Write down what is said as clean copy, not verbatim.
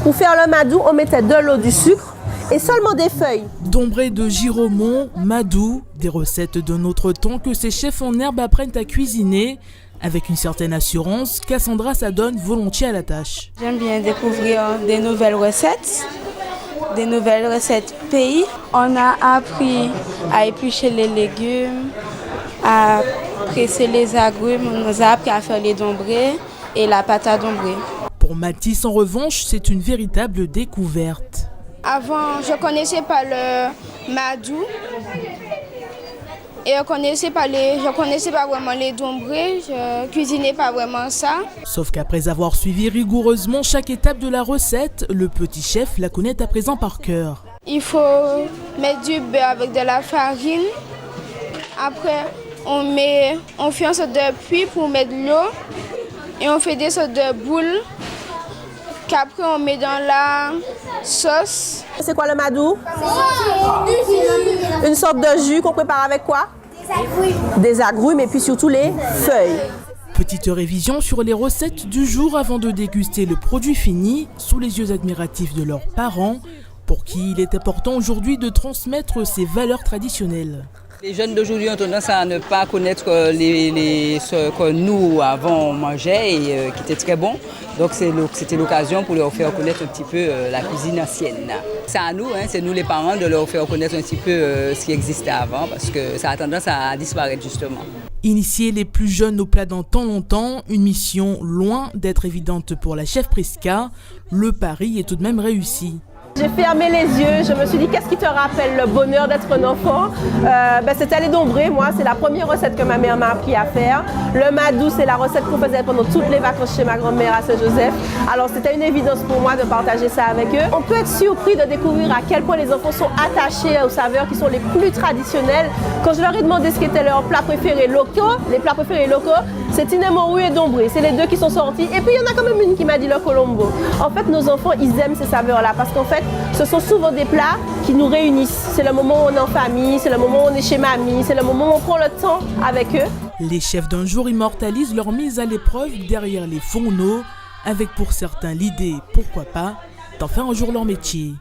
Pour faire le madou, on mettait de l'eau, du sucre et seulement des feuilles. Dombré de giromon, madou, des recettes d'un autre temps que ces chefs en herbe apprennent à cuisiner. Avec une certaine assurance, Cassandra s'adonne volontiers à la tâche. J'aime bien découvrir des nouvelles recettes pays. On a appris à éplucher les légumes, à presser les agrumes, on nous a appris à faire les dombrés et la pâte à dombrer. Pour Mathis, en revanche, c'est une véritable découverte. Avant, je ne connaissais pas le madou et je ne connaissais pas vraiment les dombrés, je ne cuisinais pas vraiment ça. Sauf qu'après avoir suivi rigoureusement chaque étape de la recette, le petit chef la connaît à présent par cœur. Il faut mettre du beurre avec de la farine. Après, on fait une sorte de puits pour mettre de l'eau et on fait des sortes de boules qu'après on met dans la sauce. C'est quoi le madou? Une sorte de jus qu'on prépare avec quoi? Des agrumes et puis surtout les feuilles. Petite révision sur les recettes du jour avant de déguster le produit fini sous les yeux admiratifs de leurs parents, pour qui il est important aujourd'hui de transmettre ces valeurs traditionnelles. Les jeunes d'aujourd'hui ont tendance à ne pas connaître ce que nous avant on mangeait et qui était très bon. Donc c'était l'occasion pour leur faire connaître un petit peu la cuisine ancienne. C'est à nous, c'est nous les parents de leur faire connaître un petit peu ce qui existait avant parce que ça a tendance à disparaître justement. Initier les plus jeunes au plat dans tant longtemps, une mission loin d'être évidente pour la chef Prisca. Le pari est tout de même réussi. J'ai fermé les yeux, je me suis dit qu'est-ce qui te rappelle le bonheur d'être un enfant? C'était les dombrés, moi, c'est la première recette que ma mère m'a appris à faire. Le madou, c'est la recette qu'on faisait pendant toutes les vacances chez ma grand-mère à Saint-Joseph. Alors c'était une évidence pour moi de partager ça avec eux. On peut être surpris de découvrir à quel point les enfants sont attachés aux saveurs qui sont les plus traditionnelles. Quand je leur ai demandé ce qu'étaient leurs plats préférés locaux, les plats préférés locaux, c'est Tinémorou et dombré. C'est les deux qui sont sortis. Et puis il y en a quand même une qui m'a dit le colombo. En fait, nos enfants, ils aiment ces saveurs-là parce qu'en fait, ce sont souvent des plats qui nous réunissent. C'est le moment où on est en famille, c'est le moment où on est chez mamie, c'est le moment où on prend le temps avec eux. Les chefs d'un jour immortalisent leur mise à l'épreuve derrière les fourneaux, avec pour certains l'idée, pourquoi pas, d'en faire un jour leur métier.